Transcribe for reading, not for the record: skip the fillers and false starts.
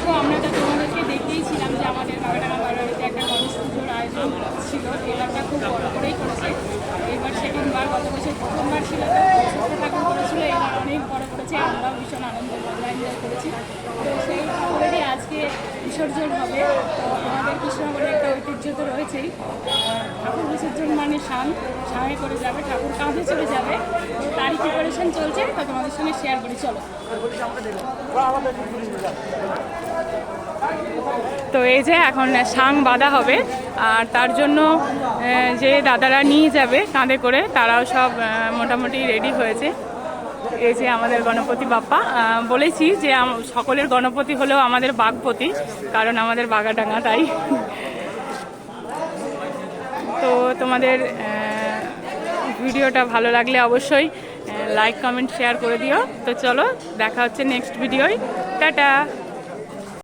দেখো আমরা তো তোমাদেরকে দেখেইছিলাম যে আমাদের বাগাডাঙ্গা বাড়িতে একটা গণেশ পুজোর আয়োজন ছিল, এবারটা খুব বড় করেই করেছে। এবার সেকেন্ডবার, গত বছর প্রথমবার ছিল তো ছোটো ঠাকুর করেছিল, এবার অনেক বড় করেছে, আমরাও ভীষণ আনন্দ মজা এনজয় করেছি। তো সেই ঠাকুরেরই আজকে বিসর্জন হবে। তো আমাদের কৃষ্ণনগরে একটা ঐতিহ্য তো রয়েছেই, ঠাকুর বিসর্জন মানে সামনে করে যাবে, ঠাকুর কাঁধে চলে যাবে। তো তারই প্রিপারেশন চলছে, তো তোমাদের সঙ্গে শেয়ার করি, চলো। তো এই যে এখন সাং বাঁধা হবে, আর তার জন্য যে দাদারা নিয়ে যাবে কাঁধে করে তারাও সব মোটামুটি রেডি হয়েছে। এই যে আমাদের গণপতি বাপ্পা, বলেছি যে সকলের গণপতি হলেও আমাদের বাগপতি, কারণ আমাদের বাগাডাঙ্গা, তাই। তো তোমাদের ভিডিওটা ভালো লাগলে অবশ্যই লাইক কমেন্ট শেয়ার করে দিও। তো চলো, দেখা হচ্ছে নেক্সট ভিডিওয়। টাটা।